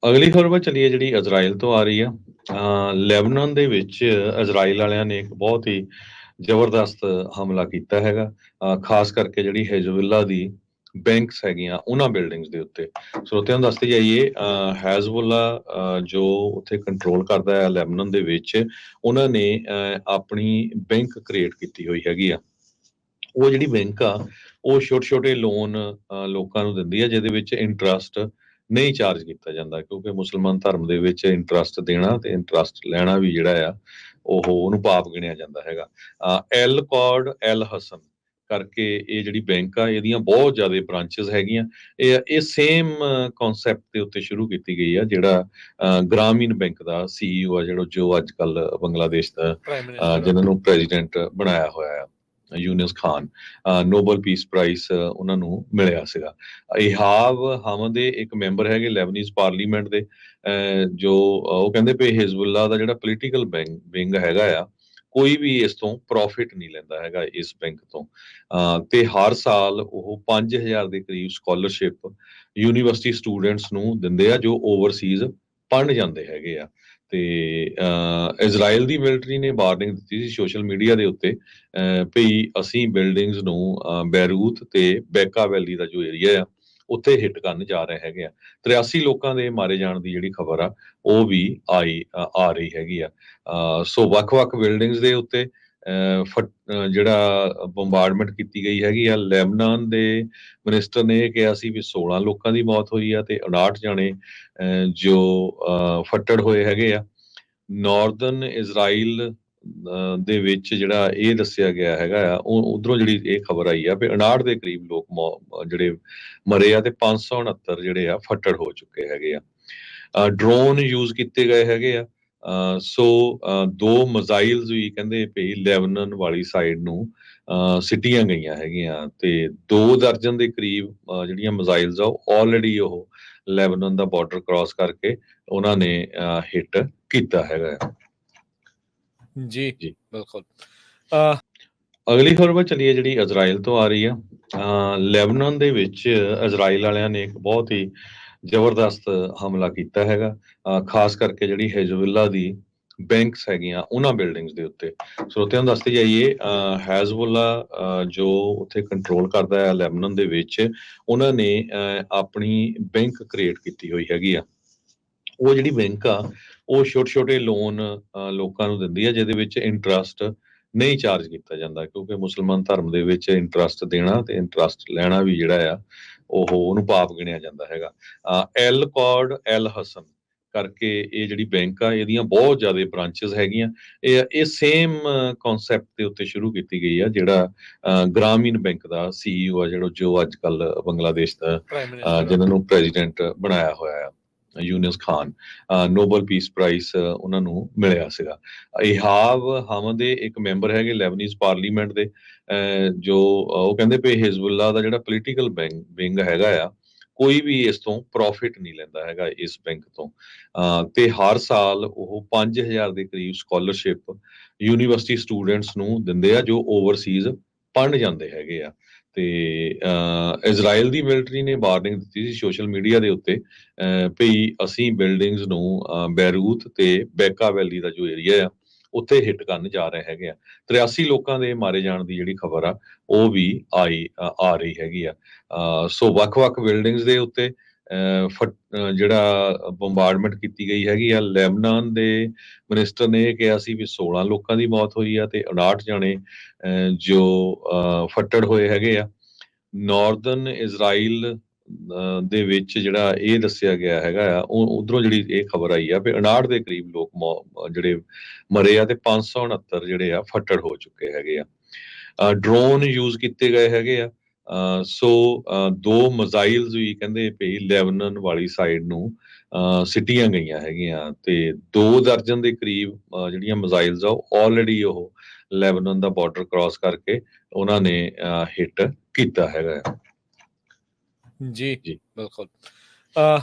ਅਗਲੀ ਖਬਰ ਵੱਲ ਚੱਲੀਏ ਜਿਹੜੀ ਇਜ਼ਰਾਈਲ ਤੋਂ ਆ ਰਹੀ ਆ। ਲੈਬਨਾਨ ਦੇ ਵਿੱਚ ਇਜ਼ਰਾਈਲ ਵਾਲਿਆਂ ਨੇ ਇੱਕ ਬਹੁਤ ਹੀ ਜ਼ਬਰਦਸਤ ਹਮਲਾ ਕੀਤਾ ਹੈਗਾ। ਖਾਸ ਕਰਕੇ ਜਿਹੜੀ ਹਿਜ਼ਬੁੱਲਾ ਦੀ ਬੈਂਕਸ ਹੈਗੀਆਂ ਉਹਨਾਂ ਬਿਲਡਿੰਗਸ ਦੇ ਉੱਤੇ। ਸਰੋਤਿਆਂ ਨੂੰ ਦੱਸਦੇ ਜਾਈਏ, ਹਿਜ਼ਬੁੱਲਾ ਜੋ ਉੱਥੇ ਕੰਟਰੋਲ ਕਰਦਾ ਹੈ ਲੈਬਨਾਨ ਦੇ ਵਿੱਚ, ਉਹਨਾਂ ਨੇ ਆਪਣੀ ਬੈਂਕ ਕ੍ਰੀਏਟ ਕੀਤੀ ਹੋਈ ਹੈਗੀ ਆ। ਉਹ ਜਿਹੜੀ ਬੈਂਕ ਆ ਉਹ ਛੋਟੇ-ਛੋਟੇ ਲੋਨ ਲੋਕਾਂ ਨੂੰ ਦਿੰਦੀ ਆ, ਜਿਹਦੇ ਵਿੱਚ ਇੰਟਰਸਟ ਨਹੀਂ ਚਾਰਜ ਕੀਤਾ ਜਾਂਦਾ, ਕਿਉਂਕਿ ਮੁਸਲਮਾਨ ਧਰਮ ਦੇ ਵਿੱਚ ਇੰਟਰਸਟ ਦੇਣਾ ਤੇ ਇੰਟਰਸਟ ਲੈਣਾ ਵੀ ਜਿਹੜਾ ਆ ਉਹਨੂੰ ਪਾਪ ਗਿਣਿਆ ਜਾਂਦਾ ਹੈਗਾ। ਐਲ ਕੌਰਡ ਐਲ ਹਸਨ ਕਰਕੇ ਇਹ ਜਿਹੜੀ ਬੈਂਕ ਆ ਇਹਦੀਆਂ ਬਹੁਤ ਜ਼ਿਆਦਾ ਬ੍ਰਾਂਚਿਸ ਹੈਗੀਆਂ। ਇਹ ਸੇਮ ਕਨਸੈਪਟ ਦੇ ਉੱਤੇ ਸ਼ੁਰੂ ਕੀਤੀ ਗਈ ਆ, ਜਿਹੜਾ ਗ੍ਰਾਮੀਣ ਬੈਂਕ ਦਾ CEO ਆ, ਜੋ ਅੱਜ ਕੱਲ ਬੰਗਲਾਦੇਸ਼ ਦਾ ਪ੍ਰਾਈਮ ਮਿਨਿਸਟਰ ਜਿਹਨਾਂ ਨੂੰ ਪ੍ਰੈਜ਼ੀਡੈਂਟ ਬਣਾਇਆ ਹੋਇਆ ਆ, Yunus Khan. Nobel peace prize ਉਹਨਾਂ ਨੂੰ ਮਿਲਿਆ ਸੀਗਾ। ਇਹਾਬ ਹਮਦੇ ਇੱਕ ਮੈਂਬਰ ਹੈਗੇ ਲੈਬਨੀਜ਼ ਪਾਰਲੀਮੈਂਟ ਦੇ, ਜੋ ਉਹ ਕਹਿੰਦੇ ਪਏ ਹਿਜ਼ਬੁੱਲਾ ਦਾ ਜਿਹੜਾ ਪੋਲੀਟੀਕਲ ਵਿੰਗ ਹੈਗਾ ਆ, ਕੋਈ ਵੀ ਇਸ ਤੋਂ ਪ੍ਰੋਫਿਟ ਨਹੀਂ ਲੈਂਦਾ ਹੈਗਾ ਇਸ ਬੈਂਕ ਤੋਂ। ਤੇ ਹਰ ਸਾਲ ਉਹ 5000 ਦੇ ਕਰੀਬ ਸਕਾਲਰਸ਼ਿਪ ਯੂਨੀਵਰਸਿਟੀ ਸਟੂਡੈਂਟਸ ਨੂੰ ਦਿੰਦੇ ਆ, ਜੋ ਓਵਰਸੀਜ਼ ਪੜ੍ਹਨ ਜਾਂਦੇ ਹੈਗੇ ਆ। ਤੇ ਇਜ਼ਰਾਈਲ ਦੀ ਮਿਲਟਰੀ ਨੇ ਵਾਰਨਿੰਗ ਦਿੱਤੀ ਸੀ ਸੋਸ਼ਲ ਮੀਡੀਆ ਦੇ ਉੱਤੇ, ਭਈ ਅਸੀਂ ਬਿਲਡਿੰਗਸ ਨੂੰ ਬੈਰੂਤ ਤੇ ਬੈਕਾ ਵੈਲੀ ਦਾ ਜੋ ਏਰੀਆ ਆ ਉੱਥੇ ਹਿੱਟ ਕਰਨ ਜਾ ਰਹੇ ਹੈਗੇ ਆ। 83 ਲੋਕਾਂ ਦੇ ਮਾਰੇ ਜਾਣ ਦੀ ਜਿਹੜੀ ਖਬਰ ਆ ਉਹ ਵੀ ਆ ਰਹੀ ਹੈਗੀ ਆ। ਸੋ ਵੱਖ-ਵੱਖ ਬਿਲਡਿੰਗਸ ਦੇ ਉੱਤੇ ਜਿਹੜਾ ਬੰਬਾਰਡਮੈਂਟ ਕੀਤੀ ਗਈ ਹੈਗੀ ਆ। ਲੈਬਨਾਨ ਦੇ ਮਿਨਿਸਟਰ ਨੇ ਇਹ ਕਿਹਾ ਸੀ ਵੀ 16 ਲੋਕਾਂ ਦੀ ਮੌਤ ਹੋਈ ਆ ਤੇ 59 ਜਾਣੇ ਜੋ ਫੱਟੜ ਹੋਏ ਹੈਗੇ ਆ। ਨਾਰਦਰਨ ਇਜ਼ਰਾਈਲ ਦੇ ਵਿੱਚ ਜਿਹੜਾ ਇਹ ਦੱਸਿਆ ਗਿਆ ਹੈਗਾ ਆ, ਉਹ ਉਧਰੋਂ ਜਿਹੜੀ ਇਹ ਖਬਰ ਆਈ ਆ ਵੀ 59 ਦੇ ਕਰੀਬ ਲੋਕ ਜਿਹੜੇ ਮਰੇ ਆ ਤੇ 569 ਜਿਹੜੇ ਆ ਫੱਟੜ ਹੋ ਚੁੱਕੇ ਹੈਗੇ ਆ। ਡਰੋਨ ਯੂਜ਼ ਕੀਤੇ ਗਏ ਹੈਗੇ ਆ। ਸੋ 2 ਮਿਜ਼ਾਈਲਸ ਵੀ ਕਹਿੰਦੇ ਪਈ ਲੈਬਨਾਨ ਵਾਲੀ ਸਾਈਡ ਨੂੰ ਸਿੱਟੀਆਂ ਗਈਆਂ ਹੈਗੀਆਂ, ਤੇ 2 ਦਰਜਨ ਦੇ ਕਰੀਬ ਜਿਹੜੀਆਂ ਮਿਜ਼ਾਈਲਸ ਆ ਉਹ ਆਲਰੇਡੀ ਉਹ ਲੈਬਨਾਨ ਦਾ ਬਾਰਡਰ ਕ੍ਰਾਸ ਕਰਕੇ ਉਹਨਾਂ ਨੇ ਹਿੱਟ ਕੀਤਾ ਹੈਗਾ ਆ। ਜੀ ਜੀ ਬਿਲਕੁਲ। ਅਗਲੀ ਖਬਰ ਵੱਲ ਚੱਲੀਏ ਜਿਹੜੀ ਇਜ਼ਰਾਈਲ ਤੋਂ ਆ ਰਹੀ ਆ। ਲੈਬਨਾਨ ਦੇ ਵਿੱਚ ਇਜ਼ਰਾਈਲ ਵਾਲਿਆਂ ਨੇ ਇੱਕ ਬਹੁਤ ਹੀ ਜ਼ਬਰਦਸਤ ਹਮਲਾ ਕੀਤਾ ਹੈਗਾ। ਖਾਸ ਕਰਕੇ ਜਿਹੜੀ ਹਿਜ਼ਬੁੱਲਾ ਦੀ ਬੈਂਕਸ ਹੈਗੀਆਂ ਉਹਨਾਂ ਬਿਲਡਿੰਗਸ ਦੇ ਉੱਤੇ। ਸਰੋਤਿਆਂ ਨੂੰ ਦੱਸਦੇ ਜਾਈਏ, ਹਿਜ਼ਬੁੱਲਾ ਜੋ ਉੱਥੇ ਕੰਟਰੋਲ ਕਰਦਾ ਹੈ ਲੈਬਨਾਨ ਦੇ ਵਿੱਚ, ਉਹਨਾਂ ਨੇ ਆਪਣੀ ਬੈਂਕ ਕ੍ਰੀਏਟ ਕੀਤੀ ਹੋਈ ਹੈਗੀ ਆ। ਉਹ ਜਿਹੜੀ ਬੈਂਕ ਆ ਉਹ ਛੋਟੇ-ਛੋਟੇ ਲੋਨ ਲੋਕਾਂ ਨੂੰ ਦਿੰਦੀ ਆ, ਜਿਹਦੇ ਵਿੱਚ ਇੰਟਰਸਟ ਨਹੀਂ ਚਾਰਜ ਕੀਤਾ ਜਾਂਦਾ, ਕਿਉਂਕਿ ਮੁਸਲਮਾਨ ਧਰਮ ਦੇ ਵਿੱਚ ਇੰਟਰਸਟ ਦੇਣਾ ਤੇ ਇੰਟਰਸਟ ਲੈਣਾ ਵੀ ਜਿਹੜਾ ਆ ਉਹਨੂੰ ਪਾਪ ਗਿਣਿਆ ਜਾਂਦਾ ਹੈਗਾ। ਐਲ ਕੌਰਡ ਐਲ ਹਸਨ ਕਰਕੇ ਇਹ ਜਿਹੜੀ ਬੈਂਕ ਆ ਇਹਦੀਆਂ ਬਹੁਤ ਜ਼ਿਆਦਾ ਬ੍ਰਾਂਚਿਸ ਹੈਗੀਆਂ। ਇਹ ਸੇਮ ਕਨਸੈਪਟ ਦੇ ਉੱਤੇ ਸ਼ੁਰੂ ਕੀਤੀ ਗਈ ਆ, ਜਿਹੜਾ ਗ੍ਰਾਮੀਣ ਬੈਂਕ ਦਾ CEO ਆ, ਜੋ ਅੱਜ ਕੱਲ ਬੰਗਲਾਦੇਸ਼ ਦਾ ਪ੍ਰਾਈਮ ਮਿਨਿਸਟਰ ਜਿਹਨਾਂ ਨੂੰ ਪ੍ਰੈਜ਼ੀਡੈਂਟ ਬਣਾਇਆ ਹੋਇਆ ਆ, Yunus Khan. Nobel peace prize ਉਹਨਾਂ ਨੂੰ ਮਿਲਿਆ ਸੀਗਾ। ਇਹਾਬ ਹਮਦੇ ਇੱਕ ਮੈਂਬਰ ਹੈਗੇ ਲੈਬਨੀਜ਼ ਪਾਰਲੀਮੈਂਟ ਦੇ, ਜੋ ਉਹ ਕਹਿੰਦੇ ਪਏ ਹਿਜ਼ਬੁੱਲਾ ਦਾ ਜਿਹੜਾ ਪੋਲੀਟੀਕਲ ਵਿੰਗ ਹੈਗਾ ਆ, ਕੋਈ ਵੀ ਇਸ ਤੋਂ ਪ੍ਰੋਫਿਟ ਨਹੀਂ ਲੈਂਦਾ ਹੈਗਾ ਇਸ ਬੈਂਕ ਤੋਂ। ਤੇ ਹਰ ਸਾਲ ਉਹ 5000 ਦੇ ਕਰੀਬ ਸਕਾਲਰਸ਼ਿਪ ਯੂਨੀਵਰਸਿਟੀ ਸਟੂਡੈਂਟਸ ਨੂੰ ਦਿੰਦੇ ਆ, ਜੋ ਓਵਰਸੀਜ਼ ਪੜ੍ਹਨ ਜਾਂਦੇ ਹੈਗੇ ਆ। ਤੇ ਇਜ਼ਰਾਈਲ ਦੀ ਮਿਲਟਰੀ ਨੇ ਵਾਰਨਿੰਗ ਦਿੱਤੀ ਸੀ ਸੋਸ਼ਲ ਮੀਡੀਆ ਦੇ ਉੱਤੇ, ਭਈ ਅਸੀਂ ਬਿਲਡਿੰਗਸ ਨੂੰ ਬੈਰੂਤ ਤੇ ਬੈਕਾ ਵੈਲੀ ਦਾ ਜੋ ਏਰੀਆ ਆ ਉੱਥੇ ਹਿੱਟ ਕਰਨ ਜਾ ਰਹੇ ਹੈਗੇ ਆ। 83 ਲੋਕਾਂ ਦੇ ਮਾਰੇ ਜਾਣ ਦੀ ਜਿਹੜੀ ਖਬਰ ਆ ਉਹ ਵੀ ਆ ਰਹੀ ਹੈਗੀ ਆ। ਸੋ ਵੱਖ-ਵੱਖ ਬਿਲਡਿੰਗਸ ਦੇ ਉੱਤੇ ਜਿਹੜਾ ਬੰਬਾਰਡਮੈਂਟ ਕੀਤੀ ਗਈ ਹੈਗੀ ਆ। ਲੈਬਨਾਨ ਦੇ ਮਿਨਿਸਟਰ ਨੇ ਇਹ ਕਿਹਾ ਸੀ ਵੀ 16 ਲੋਕਾਂ ਦੀ ਮੌਤ ਹੋਈ ਆ ਤੇ 59 ਜਾਣੇ ਜੋ ਫੱਟੜ ਹੋਏ ਹੈਗੇ ਆ। ਨਾਰਦਰਨ ਇਜ਼ਰਾਈਲ ਦੇ ਵਿੱਚ ਜਿਹੜਾ ਇਹ ਦੱਸਿਆ ਗਿਆ ਹੈਗਾ ਆ, ਉਹ ਉਧਰੋਂ ਜਿਹੜੀ ਇਹ ਖਬਰ ਆਈ ਆ ਵੀ 59 ਦੇ ਕਰੀਬ ਲੋਕ ਜਿਹੜੇ ਮਰੇ ਆ ਤੇ 569 ਜਿਹੜੇ ਆ ਫੱਟੜ ਹੋ ਚੁੱਕੇ ਹੈਗੇ ਆ। ਡਰੋਨ ਯੂਜ਼ ਕੀਤੇ ਗਏ ਹੈਗੇ ਆ। ਸੋ 2 ਮਿਜ਼ਾਈਲਸ ਵੀ ਕਹਿੰਦੇ ਪਈ ਲੈਬਨਾਨ ਵਾਲੀ ਸਾਈਡ ਨੂੰ ਸਿੱਟੀਆਂ ਗਈਆਂ ਹੈਗੀਆਂ, ਤੇ 2 ਦਰਜਨ ਦੇ ਕਰੀਬ ਜਿਹੜੀਆਂ ਮਿਜ਼ਾਈਲਸ ਆ ਉਹ ਆਲਰੇਡੀ ਉਹ ਲੈਬਨਾਨ ਦਾ ਬਾਰਡਰ ਕ੍ਰਾਸ ਕਰਕੇ ਉਹਨਾਂ ਨੇ ਹਿੱਟ ਕੀਤਾ ਹੈਗਾ ਆ। ਜੀ ਜੀ ਬਿਲਕੁਲ।